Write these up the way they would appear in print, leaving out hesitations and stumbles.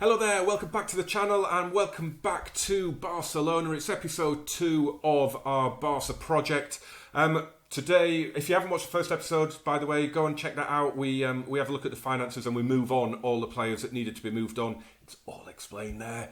Hello there, welcome back to the channel and welcome back to Barcelona. It's episode 2 of our Barca project. Today, if you haven't watched the first episode, by the way, go and check that out. We have a look at the finances and we move on all the players that needed to be moved on. It's all explained there.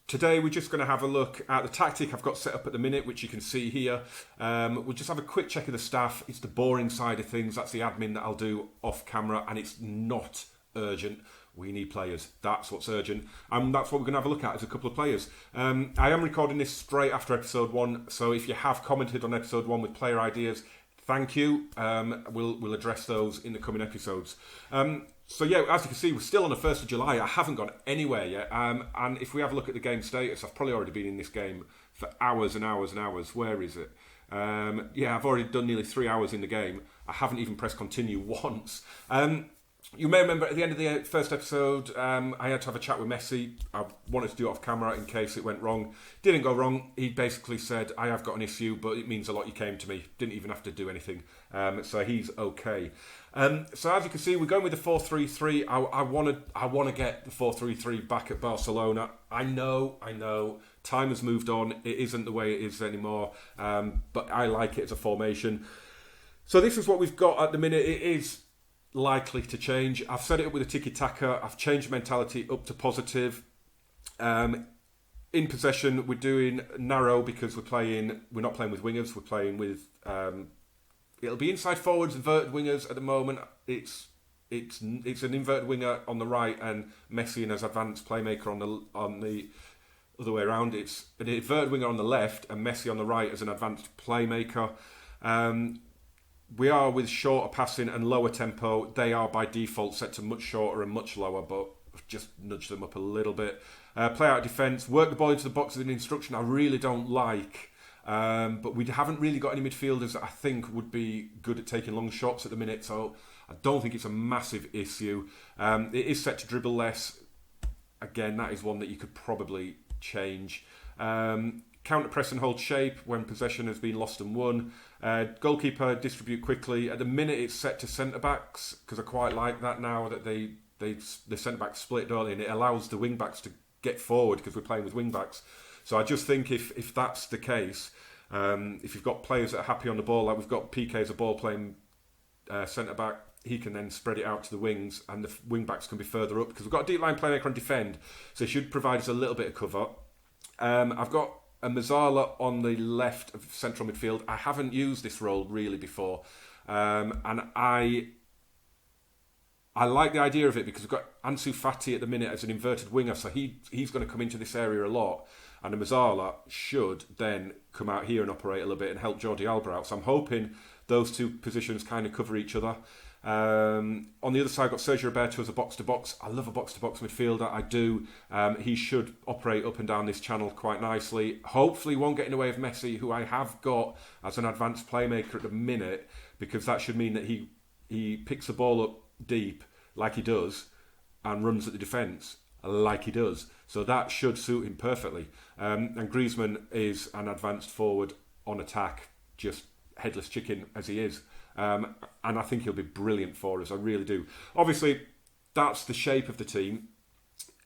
Today we're just going to have a look at the tactic I've got set up at the minute, which you can see here. We'll just have a quick check of the staff. It's the boring side of things. That's the admin that I'll do off camera, and it's not urgent. We need players. That's what's urgent. And that's what we're going to have a look at, is a couple of players. I am recording this straight after episode 1, so if you have commented on episode 1 with player ideas, thank you. We'll address those in the coming episodes. So yeah, as you can see, we're still on the 1st of July. I haven't gone anywhere yet. And if we have a look at the game status, I've probably already been in this game for hours and hours and hours. Where is it? Yeah, I've already done nearly 3 hours in the game. I haven't even pressed continue once. You may remember at the end of the first episode, I had to have a chat with Messi. I wanted to do it off camera in case it went wrong. Didn't go wrong. He basically said, I have got an issue, but it means a lot you came to me. Didn't even have to do anything. So he's okay. So as you can see, we're going with the 4-3-3. I want to get the 4-3-3 back at Barcelona. I know. Time has moved on. It isn't the way it is anymore. But I like it as a formation. So this is what we've got at the minute. It is likely to change. I've set it up with a tiki-taka. I've changed mentality up to positive. In possession, we're doing narrow because we're not playing with wingers. We're playing with it'll be inside forwards, inverted wingers at the moment. It's an inverted winger on the right and Messi and as advanced playmaker on the other way around. It's an inverted winger on the left and Messi on the right as an advanced playmaker. We are with shorter passing and lower tempo. They are by default set to much shorter and much lower, but just nudge them up a little bit. Play out defence, work the ball into the box with an instruction I really don't like. But we haven't really got any midfielders that I think would be good at taking long shots at the minute, so I don't think it's a massive issue. It is set to dribble less. Again, that is one that you could probably change. Counter press and hold shape when possession has been lost and won. Goalkeeper distribute quickly. At the minute it's set to centre backs because I quite like that now that the centre backs split early and it allows the wing backs to get forward because we're playing with wing backs. So I just think if that's the case, if you've got players that are happy on the ball, like we've got PK as a ball playing centre back, he can then spread it out to the wings and the wing backs can be further up because we've got a deep line playmaker on defend, so it should provide us a little bit of cover. I've got a Mazzala on the left of central midfield. I haven't used this role really before, and I like the idea of it because we've got Ansu Fati at the minute as an inverted winger, so he's going to come into this area a lot, and the Mazzala should then come out here and operate a little bit and help Jordi Alba out. So I'm hoping those two positions kind of cover each other. On the other side, I've got Sergio Roberto as a box-to-box. I love a box-to-box midfielder, I do. He should operate up and down this channel quite nicely. Hopefully won't get in the way of Messi, who I have got as an advanced playmaker at the minute, because that should mean that he picks the ball up deep like he does and runs at the defence like he does. So that should suit him perfectly. And Griezmann is an advanced forward on attack, just headless chicken as he is. And I think he'll be brilliant for us. I really do. Obviously, that's the shape of the team.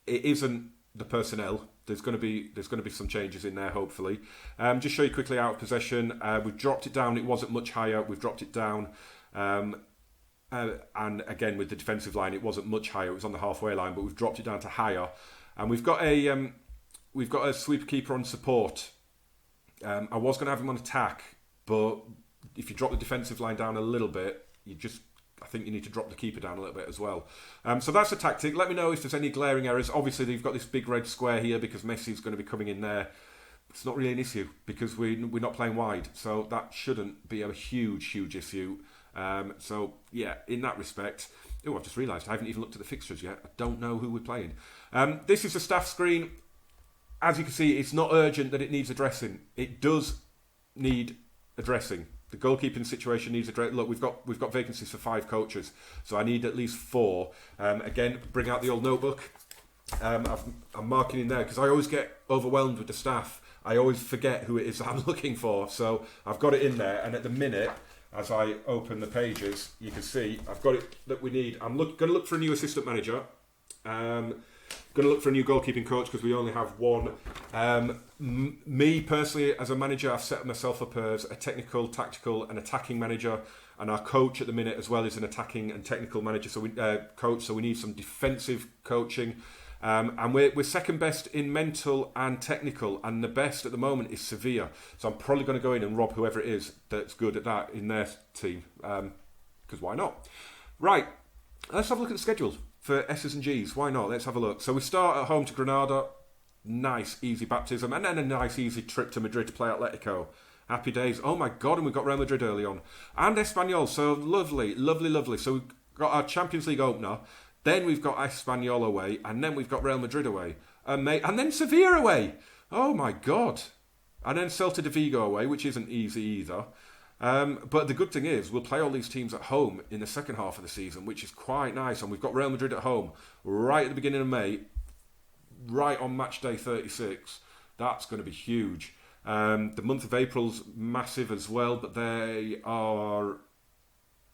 It isn't the personnel. There's going to be some changes in there, hopefully. Just show you quickly out of possession. We've dropped it down. It wasn't much higher. We've dropped it down. And again, with the defensive line, it wasn't much higher. It was on the halfway line, but we've dropped it down to higher. And we've got a sweeper keeper on support. I was going to have him on attack, but if you drop the defensive line down a little bit, I think you need to drop the keeper down a little bit as well. So that's the tactic. Let me know if there's any glaring errors. Obviously, you've got this big red square here because Messi's going to be coming in there. It's not really an issue because we're not playing wide, so that shouldn't be a huge issue. So yeah, in that respect. Oh, I've just realised I haven't even looked at the fixtures yet. I don't know who we're playing. This is the staff screen. As you can see, it's not urgent that it needs addressing. It does need addressing. The goalkeeping situation needs addressing. Look, we've got vacancies for 5 coaches, so I need at least 4. Again, bring out the old notebook. I'm marking in there because I always get overwhelmed with the staff. I always forget who it is that I'm looking for, so I've got it in there. And at the minute, as I open the pages, you can see I've got it that we need. I'm going to look for a new assistant manager. Going to look for a new goalkeeping coach because we only have one. Me personally, as a manager, I've set myself up as a technical, tactical, and attacking manager, and our coach at the minute as well is an attacking and technical manager. So we need some defensive coaching, and we're second best in mental and technical, and the best at the moment is Sevilla. So I'm probably going to go in and rob whoever it is that's good at that in their team, because why not? Right, let's have a look at the schedule for S's and G's. Why not? Let's have a look. So we start at home to Granada. Nice, easy baptism. And then a nice, easy trip to Madrid to play Atletico. Happy days. Oh my God, and we've got Real Madrid early on. And Espanyol. So lovely, lovely, lovely. So we've got our Champions League opener. Then we've got Espanyol away. And then we've got Real Madrid away. And then Sevilla away. Oh my God. And then Celta de Vigo away, which isn't easy either. But the good thing is, we'll play all these teams at home in the second half of the season, which is quite nice. And we've got Real Madrid at home right at the beginning of May, right on match day 36. That's going to be huge. The month of April's massive as well, but they are,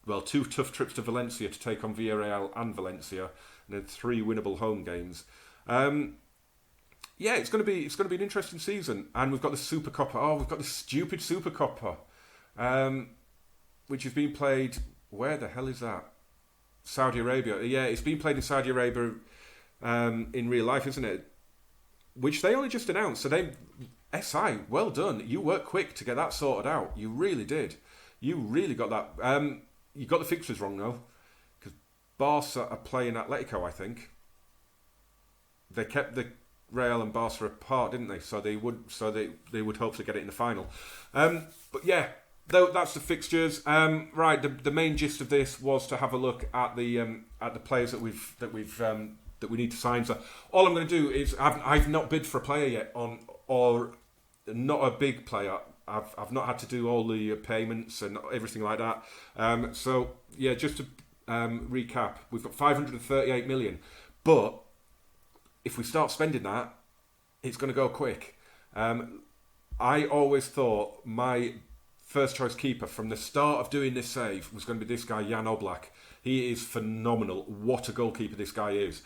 well, 2 tough trips to Valencia to take on Villarreal and Valencia, and then 3 winnable home games. Yeah, it's going to be an interesting season. And we've got the Supercopa. Oh, we've got the stupid Supercopa. Which has been played, where the hell is that? Saudi Arabia. Yeah, it's been played in Saudi Arabia in real life, isn't it? Which they only just announced. So SI, well done. You worked quick to get that sorted out. You really did. You really got that. You got the fixtures wrong though, because Barca are playing Atletico, I think. They kept the Real and Barca apart, didn't they? So they would hopefully get it in the final. But yeah. That's the fixtures. Right, the main gist of this was to have a look at the players that we need to sign. So all I'm going to do is I've not bid for a player yet or not a big player. I've not had to do all the payments and everything like that. So yeah, just to recap, we've got 538 million, but if we start spending that, it's going to go quick. I always thought my first choice keeper from the start of doing this save was going to be this guy, Jan Oblak. He is phenomenal. What a goalkeeper this guy is.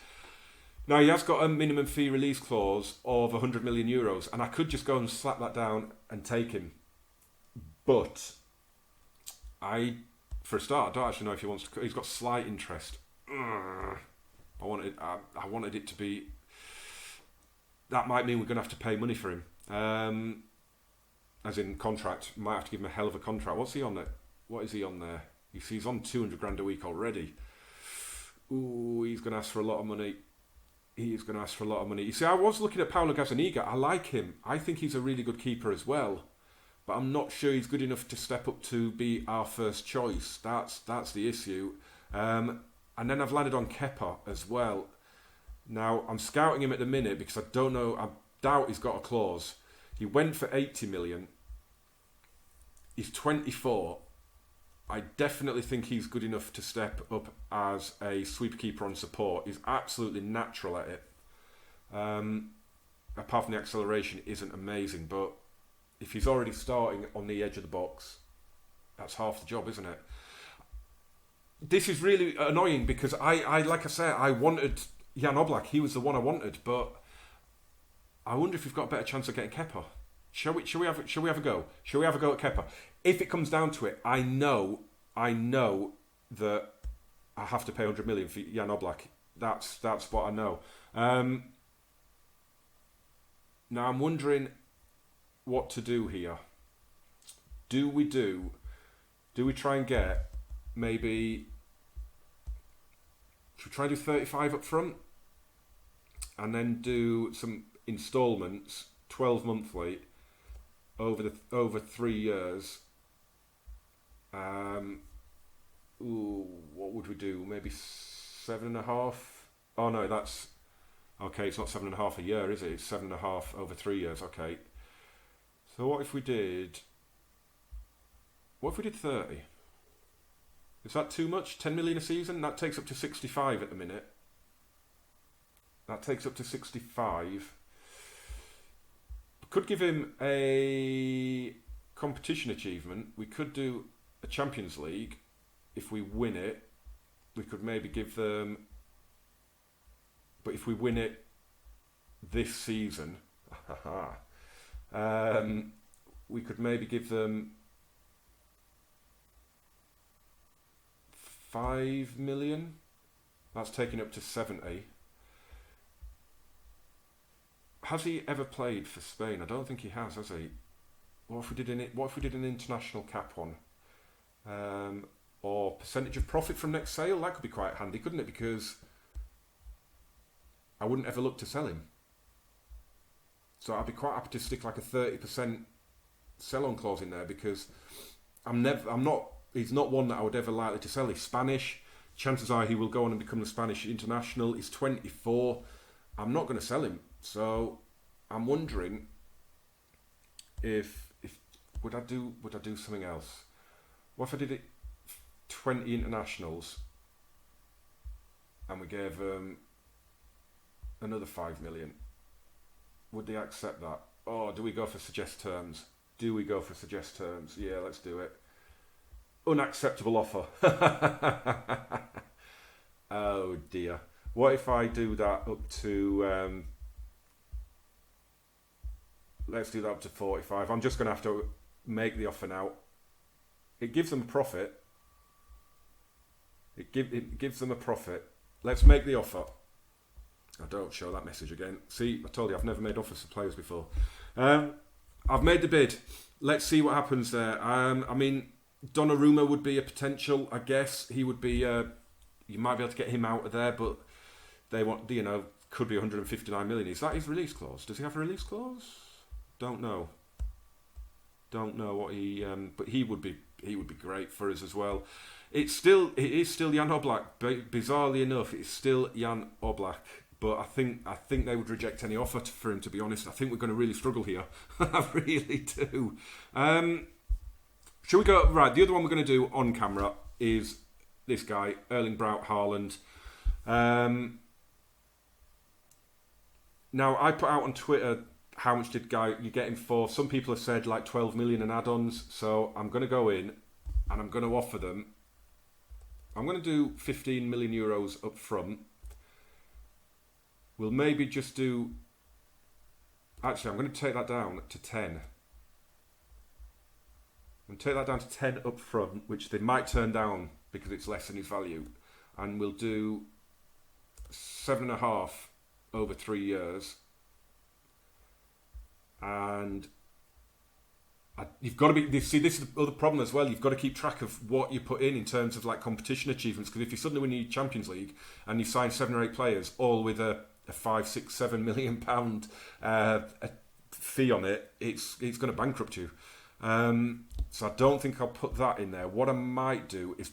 Now, he has got a minimum fee release clause of 100 million euros, and I could just go and slap that down and take him. But for a start, I don't actually know if he wants to. He's got slight interest. I wanted it to be. That might mean we're going to have to pay money for him. As in contract, might have to give him a hell of a contract. What's he on there? What is he on there? He's on 200 grand a week already. Ooh, he's going to ask for a lot of money. He is going to ask for a lot of money. You see, I was looking at Paulo Gazzaniga. I like him. I think he's a really good keeper as well. But I'm not sure he's good enough to step up to be our first choice. That's the issue. And then I've landed on Kepa as well. Now, I'm scouting him at the minute because I don't know. I doubt he's got a clause. He went for 80 million. He's 24. I definitely think he's good enough to step up as a sweeper keeper on support. He's absolutely natural at it. Apart from the acceleration, isn't amazing. But if he's already starting on the edge of the box, that's half the job, isn't it? This is really annoying because I like I say, I wanted Jan Oblak. He was the one I wanted, but I wonder if we've got a better chance of getting Kepa. Shall we have a go? Shall we have a go at Kepa? If it comes down to it, I know that I have to pay 100 million for Jan Oblak. That's what I know. Now I'm wondering what to do here. Do we try and get maybe? Should we try and do 35 up front, and then do some installments, 12 monthly, over 3 years. What would we do? Maybe 7.5. Oh no, that's okay. It's not 7.5 a year, is it? It's 7.5 over 3 years. Okay. So what if we did 30? Is that too much? 10 million a season? That takes up to 65 at the minute. That takes up to 65. Could give him a competition achievement. We could do a Champions League. If we win it, we could maybe give them. But if we win it, this season, we could maybe give them 5 million. That's taking up to 70. Has he ever played for Spain? I don't think he has he? What if we did an international cap one? Or percentage of profit from next sale? That could be quite handy, couldn't it? Because I wouldn't ever look to sell him. So I'd be quite happy to stick like a 30% sell-on clause in there, because he's not one that I would ever likely to sell. He's Spanish. Chances are he will go on and become the Spanish international. He's 24. I'm not going to sell him. So I'm wondering if would I do something else? What if I did it 20 internationals and we gave another 5 million? Would they accept that? Or do we go for suggest terms? Yeah, let's do it. Unacceptable offer. Oh dear. What if I do that up to let's do that up to 45. I'm just going to have to make the offer now. It gives them a profit. It gives them a profit. Let's make the offer. I don't show that message again. See, I told you I've never made offers to players before. I've made the bid. Let's see what happens there. I mean, Donnarumma would be a potential, I guess. He would be, you might be able to get him out of there, but they want, could be 159 million. Is that his release clause? Does he have a release clause? Don't know what he, but he would be great for us as well. It is still Jan Oblak. Bizarrely enough, it's still Jan Oblak. But I think they would reject any offer for him, to be honest. I think we're going to really struggle here. I really do. Shall we go? Right, the other one we're going to do on camera is this guy, Erling Braut Haaland. Now, I put out on Twitter, how much did you get him for? Some people have said like 12 million and add-ons. So I'm going to go in and I'm going to offer them. I'm going to do 15 million euros up front. We'll maybe just do... Actually, I'm going to take that down to 10. I'm going to take that down to 10 up front, which they might turn down because it's less than his value. And we'll do 7.5 over 3 years. And you've got to be... See, this is the other problem as well. You've got to keep track of what you put in terms of like competition achievements. Because if you suddenly win the Champions League and you sign 7 or 8 players, all with a 5, 6, 7 million pound a fee on it, it's going to bankrupt you. So I don't think I'll put that in there. What I might do is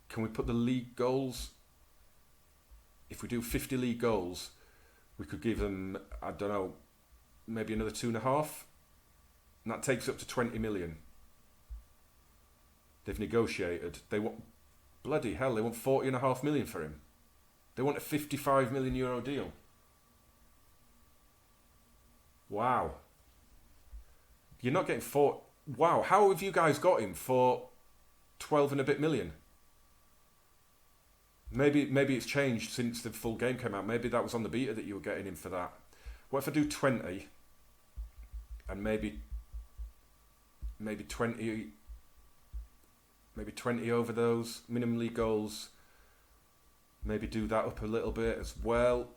can we put the league goals? If we do 50 league goals, we could give them, I don't know, maybe another 2.5. And that takes up to 20 million. They've negotiated. They want, bloody hell, they want 40.5 million for him. They want a 55 million euro deal. Wow. You're not getting 4... Wow, how have you guys got him for 12 and a bit million? Maybe it's changed since the full game came out. Maybe that was on the beta that you were getting him for that. What if I do 20 and maybe 20 over those minimum league goals? Maybe do that up a little bit as well.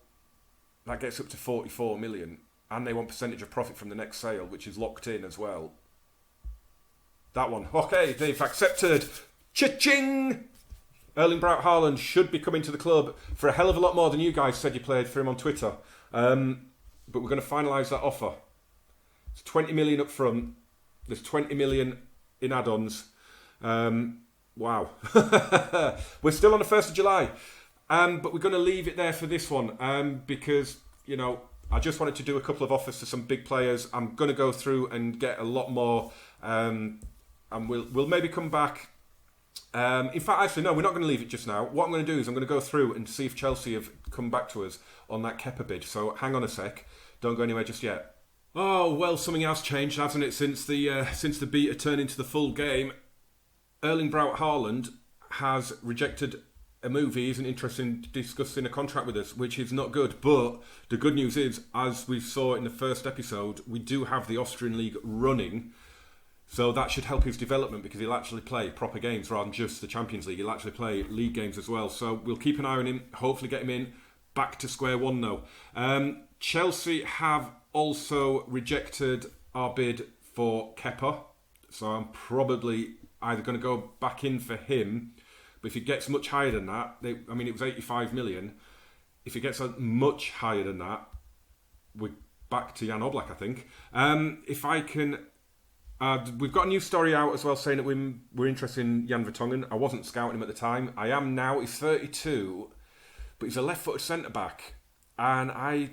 That gets up to 44 million. And they want percentage of profit from the next sale, which is locked in as well. That one. Okay, they've accepted. Cha-ching! Erling Braut Haaland should be coming to the club for a hell of a lot more than you guys said you played for him on Twitter. But we're going to finalise that offer. It's 20 million up front. There's 20 million in add-ons. Wow. We're still on the 1st of July. But we're going to leave it there for this one because, I just wanted to do a couple of offers to some big players. I'm going to go through and get a lot more, and we'll maybe come back. In fact, actually, no, we're not going to leave it just now. What I'm going to do is I'm going to go through and see if Chelsea have come back to us on that Kepa bid. So hang on a sec. Don't go anywhere just yet. Oh, well, something else changed, hasn't it, since the beta turned into the full game. Erling Braut Haaland has rejected a move. He isn't interested in discussing a contract with us, which is not good. But the good news is, as we saw in the first episode, we do have the Austrian League running. So that should help his development because he'll actually play proper games rather than just the Champions League. He'll actually play league games as well. So we'll keep an eye on him, hopefully get him in. Back to square one though. Chelsea have also rejected our bid for Kepa. So I'm probably either going to go back in for him. But if it gets much higher than that, it was 85 million. If it gets much higher than that, we're back to Jan Oblak, I think. If I can... we've got a new story out as well saying that we're interested in Jan Vertonghen. I wasn't scouting him at the time. I am now. He's 32, but he's a left-footed centre-back. And I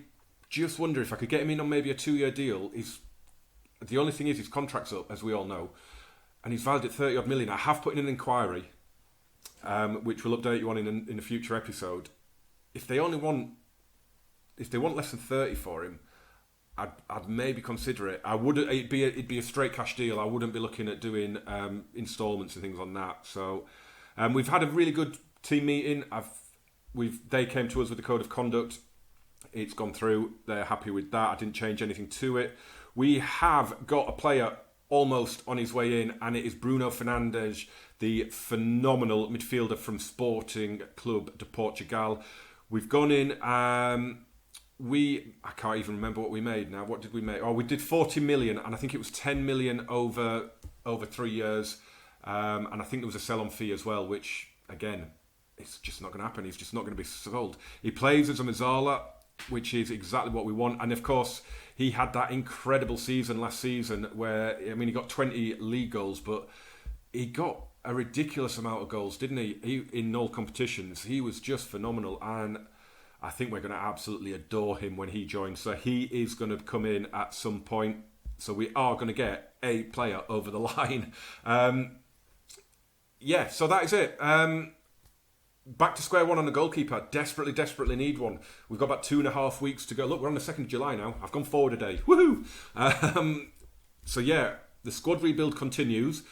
just wonder if I could get him in on maybe a 2-year deal. The only thing is his contract's up, as we all know. And he's valued at 30-odd million. I have put in an inquiry, which we'll update you on in a future episode. If they want less than 30 for him, I'd maybe consider it. It'd be a straight cash deal. I wouldn't be looking at doing instalments and things on that. So we've had a really good team meeting. They came to us with a code of conduct. It's gone through. They're happy with that. I didn't change anything to it. We have got a player almost on his way in, and it is Bruno Fernandes, the phenomenal midfielder from Sporting Club de Portugal. We've gone in. I can't even remember what we made now. What did we make? Oh, we did 40 million, and I think it was 10 million over 3 years. And I think there was a sell-on fee as well, which, again, it's just not going to happen. He's just not going to be sold. He plays as a Mazzala, which is exactly what we want. And, of course, he had that incredible season last season where, he got 20 league goals, but he got a ridiculous amount of goals, didn't he in all competitions. He was just phenomenal, and I think we're going to absolutely adore him when he joins. So he is going to come in at some point. So we are going to get a player over the line. So that is it. Back to square one on the goalkeeper. Desperately need one. We've got about 2.5 weeks to go. Look, we're on the 2nd of July now. I've gone forward a day. Woohoo! The squad rebuild continues.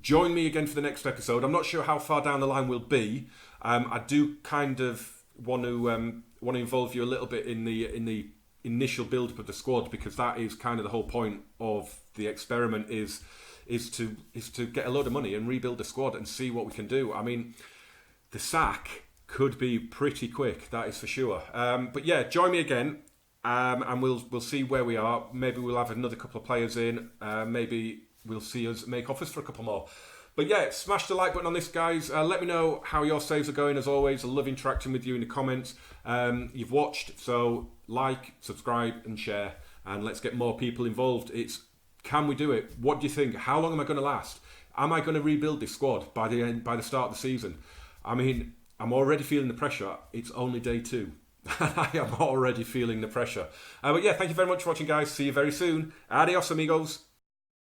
Join me again for the next episode. I'm not sure how far down the line we'll be. I do kind of want to involve you a little bit in the initial build-up of the squad, because that is kind of the whole point of the experiment is to get a load of money and rebuild the squad and see what we can do. The sack could be pretty quick, that is for sure. But yeah, join me again, and we'll see where we are. Maybe we'll have another couple of players in. Maybe we'll see us make offers for a couple more. But yeah, smash the like button on this, guys. Let me know how your saves are going, as always. I love interacting with you in the comments. You've watched, so like, subscribe and share. And let's get more people involved. Can we do it? What do you think? How long am I going to last? Am I going to rebuild this squad by the start of the season? I'm already feeling the pressure. It's only day 2. I am already feeling the pressure. But yeah, thank you very much for watching, guys. See you very soon. Adios, amigos.